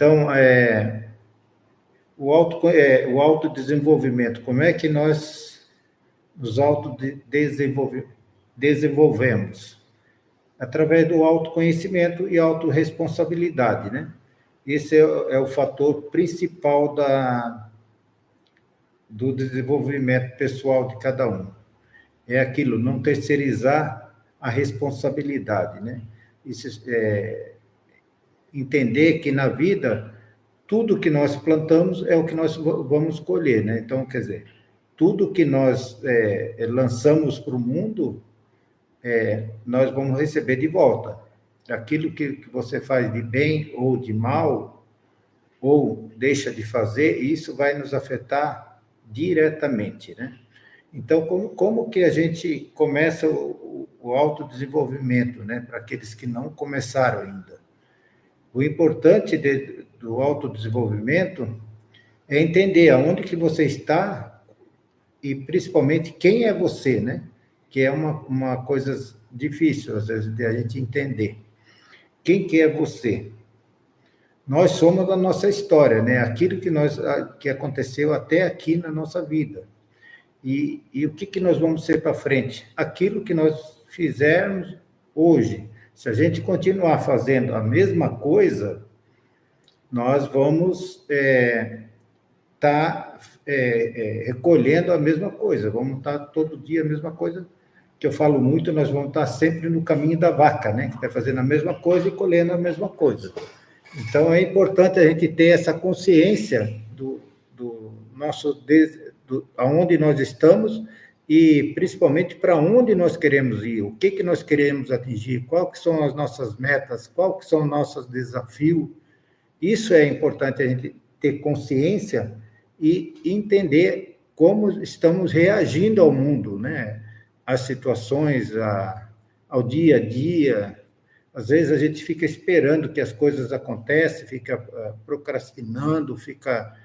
Então, o autodesenvolvimento, como é que nós nos desenvolvemos? Através do autoconhecimento e autorresponsabilidade, né? Esse é o fator principal do desenvolvimento pessoal de cada um. É aquilo, não terceirizar a responsabilidade, né? Isso, entender que na vida, tudo que nós plantamos é o que nós vamos colher, né? Então, quer dizer, tudo que nós lançamos para o mundo, nós vamos receber de volta. Aquilo que você faz de bem ou de mal, ou deixa de fazer, isso vai nos afetar diretamente, né? Então, como que a gente começa o autodesenvolvimento, né? Para aqueles que não começaram ainda. O importante do autodesenvolvimento é entender aonde que você está e, principalmente, quem é você, né? Que é uma coisa difícil, às vezes, de a gente entender. Quem que é você? Nós somos a nossa história, né? Aquilo que aconteceu até aqui na nossa vida. E o que nós vamos ser para frente? Aquilo que nós fizermos hoje. Se a gente continuar fazendo a mesma coisa, nós vamos estar recolhendo a mesma coisa. Vamos estar todo dia a mesma coisa. Que eu falo muito, nós vamos estar sempre no caminho da vaca, né? Que está fazendo a mesma coisa e colhendo a mesma coisa. Então, é importante a gente ter essa consciência do nosso... aonde nós estamos e, principalmente, para onde nós queremos ir, o que nós queremos atingir, quais são as nossas metas, quais são os nossos desafios. Isso é importante a gente ter consciência e entender como estamos reagindo ao mundo, né? Às situações, ao dia a dia. Às vezes a gente fica esperando que as coisas aconteçam, fica procrastinando, fica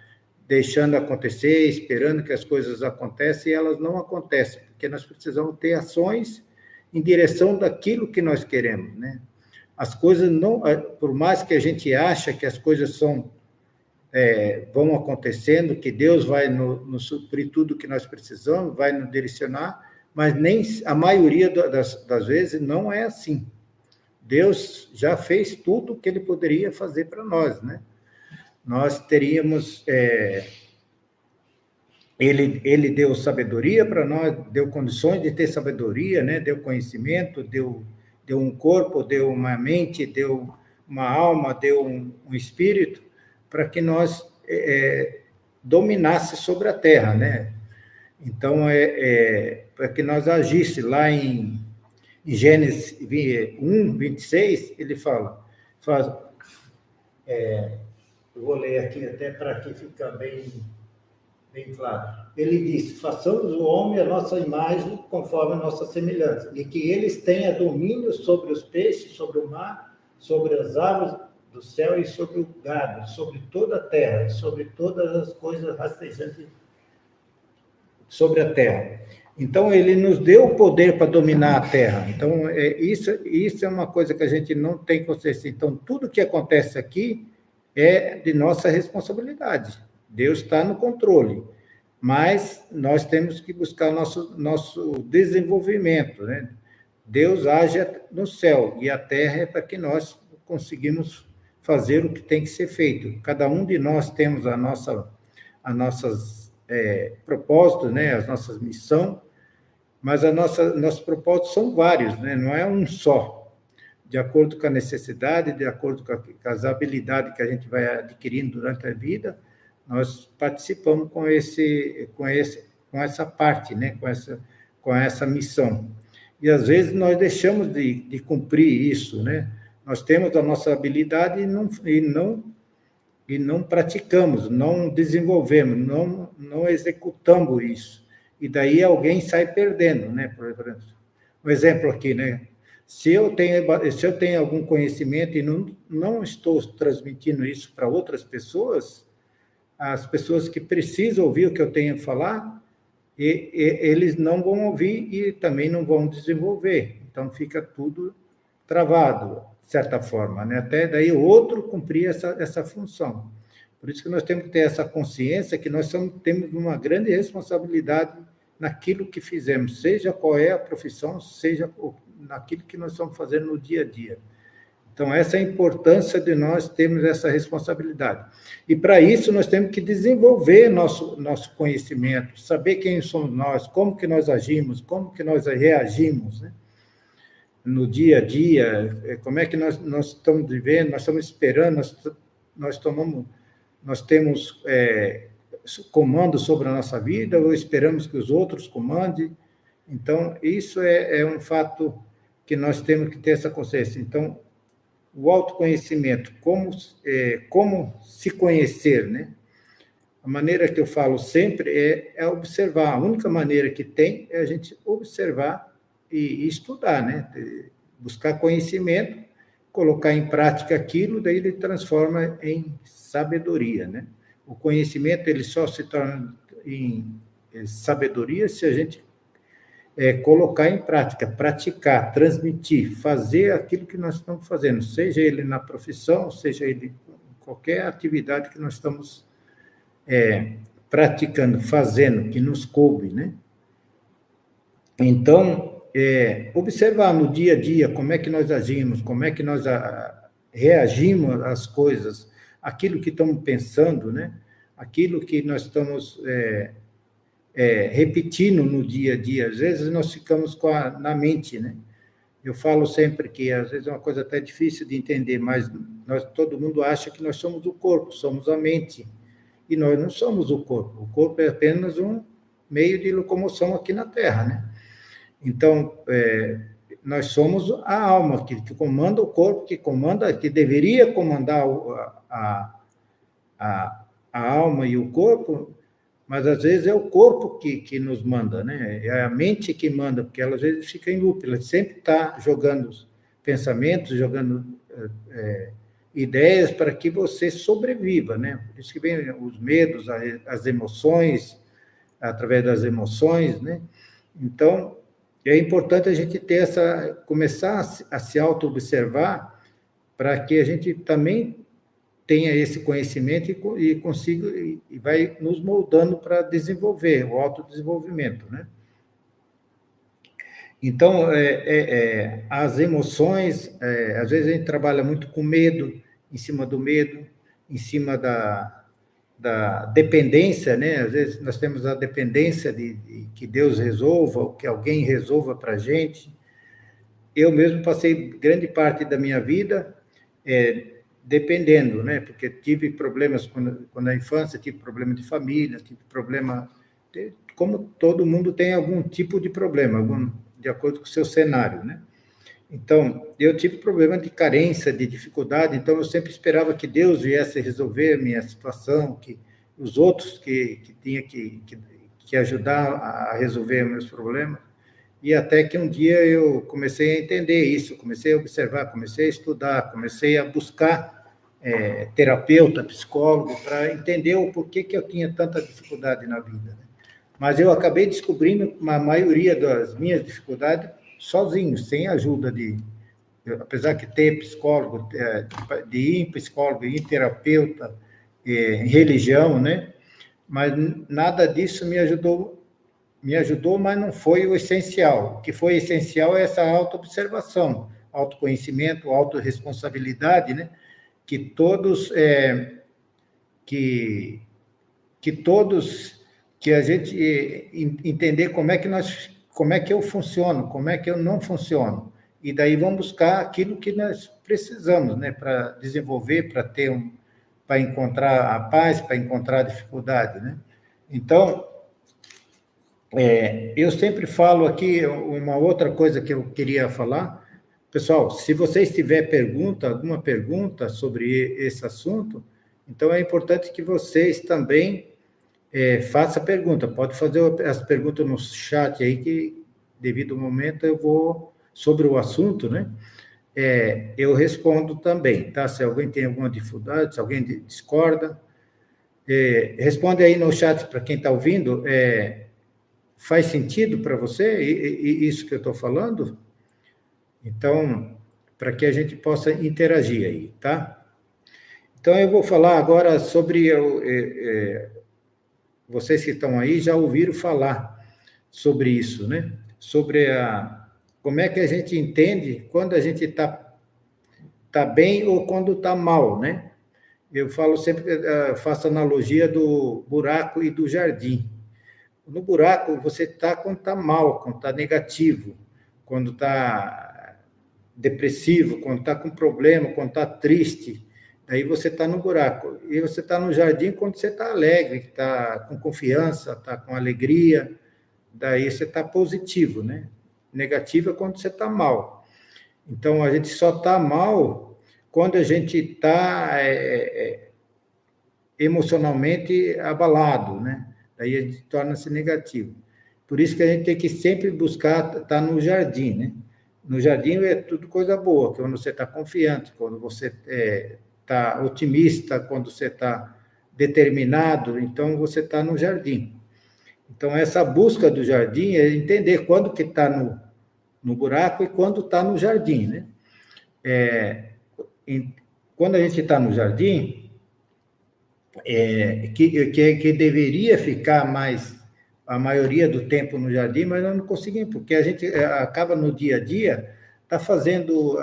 deixando acontecer, esperando que as coisas aconteçam, e elas não acontecem, porque nós precisamos ter ações em direção daquilo que nós queremos, né? As coisas não, por mais que a gente ache que as coisas vão acontecendo, que Deus vai nos suprir tudo que nós precisamos, vai nos direcionar, mas nem a maioria das vezes não é assim. Deus já fez tudo o que Ele poderia fazer para nós, né? Nós teríamos... Ele deu sabedoria para nós, deu condições de ter sabedoria, né? Deu conhecimento, deu um corpo, deu uma mente, deu uma alma, deu um espírito, para que nós dominasse sobre a terra, né? Então, para que nós agisse lá em Gênesis 1, 26, ele fala, eu vou ler aqui até para que fique bem claro. Ele disse, façamos o homem a nossa imagem, conforme a nossa semelhança, e que eles tenham domínio sobre os peixes, sobre o mar, sobre as aves do céu e sobre o gado, sobre toda a terra, e sobre todas as coisas rastejantes sobre a terra. Então, ele nos deu o poder para dominar a terra. Então, isso é uma coisa que a gente não tem consciência. Então, tudo que acontece aqui é de nossa responsabilidade. Deus está no controle, mas nós temos que buscar nosso desenvolvimento, né? Deus age no céu e a terra é para que nós conseguimos fazer o que tem que ser feito. Cada um de nós temos as nossas propósitos, né? As nossas missões, mas nossos propósitos são vários, né? Não é um só. De acordo com a necessidade, de acordo com as habilidades que a gente vai adquirindo durante a vida, nós participamos com essa parte, né? com essa missão. E, às vezes, nós deixamos de cumprir isso, né? Nós temos a nossa habilidade e não praticamos, não desenvolvemos, não executamos isso. E daí alguém sai perdendo, né? Por exemplo, um exemplo aqui, né? Se eu tenho algum conhecimento e não estou transmitindo isso para outras pessoas, as pessoas que precisam ouvir o que eu tenho a falar, eles não vão ouvir e também não vão desenvolver. Então, fica tudo travado, de certa forma, né? Até daí o outro cumprir essa função. Por isso que nós temos que ter essa consciência que nós temos uma grande responsabilidade naquilo que fizemos, seja qual é a profissão, seja naquilo que nós estamos fazendo no dia a dia. Então, essa é a importância de nós termos essa responsabilidade. E, para isso, nós temos que desenvolver nosso conhecimento, saber quem somos nós, como que nós agimos, como que nós reagimos, né? No dia a dia, como é que nós estamos vivendo, nós estamos esperando, nós temos comando sobre a nossa vida ou esperamos que os outros comandem. Então, isso é um fato que nós temos que ter essa consciência. Então, o autoconhecimento, como se conhecer, né? A maneira que eu falo sempre é observar. A única maneira que tem é a gente observar e estudar, né? Buscar conhecimento, colocar em prática aquilo, daí ele transforma em sabedoria, né? O conhecimento ele só se torna em sabedoria se a gente colocar em prática, praticar, transmitir, fazer aquilo que nós estamos fazendo, seja ele na profissão, seja ele em qualquer atividade que nós estamos praticando, fazendo, que nos coube, né? Então, observar no dia a dia como é que nós agimos, como é que nós reagimos às coisas, aquilo que estamos pensando, né? Aquilo que nós estamos repetindo no dia a dia. Às vezes nós ficamos na mente, né? Eu falo sempre que às vezes é uma coisa até difícil de entender, mas todo mundo acha que nós somos o corpo, somos a mente, e nós não somos o corpo. O corpo é apenas um meio de locomoção aqui na Terra, né? Então, nós somos a alma que comanda o corpo, que deveria comandar a alma e o corpo, mas às vezes é o corpo que nos manda, né? É a mente que manda, porque ela às vezes fica em loop, ela sempre está jogando pensamentos, jogando ideias para que você sobreviva, né? Por isso que vem os medos, as emoções, através das emoções, né? Então, é importante a gente começar a se auto-observar para que a gente também tenha esse conhecimento e consiga e vai nos moldando para desenvolver o autodesenvolvimento, né? Então, as emoções, às vezes a gente trabalha muito com medo, em cima do medo, em cima da dependência, né? Às vezes nós temos a dependência de que Deus resolva, ou que alguém resolva para a gente. Eu mesmo passei grande parte da minha vida dependendo, né? Porque tive problemas quando na infância, tive problema de família, tive problema... Como todo mundo tem algum tipo de problema, de acordo com o seu cenário, né? Então, eu tive problema de carência, de dificuldade, então eu sempre esperava que Deus viesse resolver a minha situação, que os outros que tinham que ajudar a resolver meus problemas. E até que um dia eu comecei a entender isso, comecei a observar, comecei a estudar, comecei a buscar terapeuta, psicólogo, para entender o porquê que eu tinha tanta dificuldade na vida, né? Mas eu acabei descobrindo a maioria das minhas dificuldades sozinho, sem ajuda apesar de ter psicólogo, de ir em psicólogo, ir em terapeuta, em religião, né? Mas nada disso me ajudou, mas não foi o essencial. O que foi essencial é essa autoobservação, autoconhecimento, autorresponsabilidade, né? Que todos que a gente entender como é que eu funciono, como é que eu não funciono. E daí vamos buscar aquilo que nós precisamos, né, para desenvolver, para encontrar a paz, para encontrar a dificuldade, né? Então, eu sempre falo aqui uma outra coisa que eu queria falar. Pessoal, se vocês tiverem alguma pergunta sobre esse assunto, então é importante que vocês também façam a pergunta. Pode fazer as perguntas no chat aí, que devido ao momento eu vou sobre o assunto, né? Eu respondo também, tá? Se alguém tem alguma dificuldade, se alguém discorda, responde aí no chat para quem está ouvindo. Faz sentido para você isso que eu estou falando? Então, para que a gente possa interagir aí, tá? Então, eu vou falar agora sobre... vocês que estão aí já ouviram falar sobre isso, né? Sobre como é que a gente entende quando a gente tá bem ou quando está mal, né? Eu falo sempre, faço analogia do buraco e do jardim. No buraco, você está quando está mal, quando está negativo, quando está depressivo, quando está com problema, quando está triste. Aí você está no buraco. E você está no jardim quando você está alegre, está com confiança, está com alegria. Daí você está positivo, né? Negativo é quando você está mal. Então, a gente só está mal quando a gente está emocionalmente abalado, né? Daí a gente torna-se negativo. Por isso que a gente tem que sempre buscar estar no jardim, né? No jardim é tudo coisa boa, quando você está confiante, quando você está otimista, quando você está determinado, então você está no jardim. Então, essa busca do jardim é entender quando que está no buraco e quando está no jardim, né? Quando a gente está no jardim, que deveria ficar mais a maioria do tempo no jardim, mas nós não conseguimos, porque a gente acaba no dia a dia, está fazendo,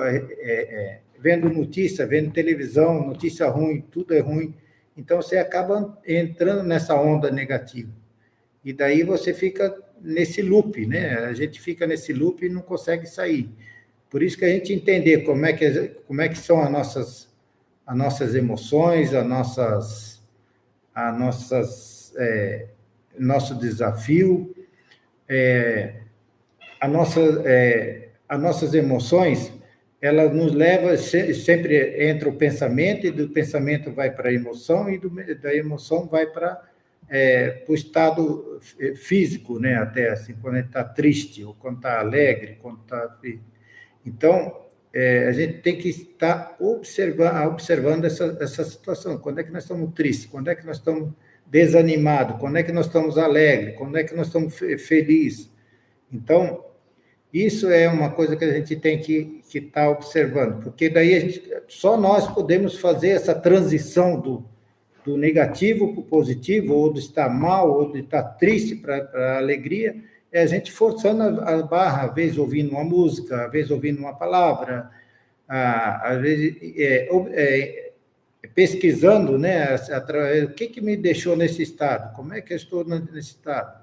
vendo notícia, vendo televisão, notícia ruim, tudo é ruim, então você acaba entrando nessa onda negativa. E daí você fica nesse loop, né? A gente fica nesse loop e não consegue sair. Por isso que a gente entender como é que são as nossas emoções, nosso desafio, as nossas emoções, elas nos levam, sempre entra o pensamento, e do pensamento vai para a emoção, e da emoção vai para o estado físico, né? Até assim, quando a gente está triste, ou quando está alegre, quando está... Então, a gente tem que estar observando essa situação. Quando é que nós estamos tristes? Quando é que nós estamos desanimados? Quando é que nós estamos alegres? Quando é que nós estamos felizes? Então, isso é uma coisa que a gente tem que estar observando, porque daí só nós podemos fazer essa transição do negativo para o positivo, ou de estar mal, ou de estar triste para a alegria, é a gente forçando a barra, às vezes ouvindo uma música, às vezes ouvindo uma palavra, às vezes pesquisando, né, o que me deixou nesse estado, como é que eu estou nesse estado.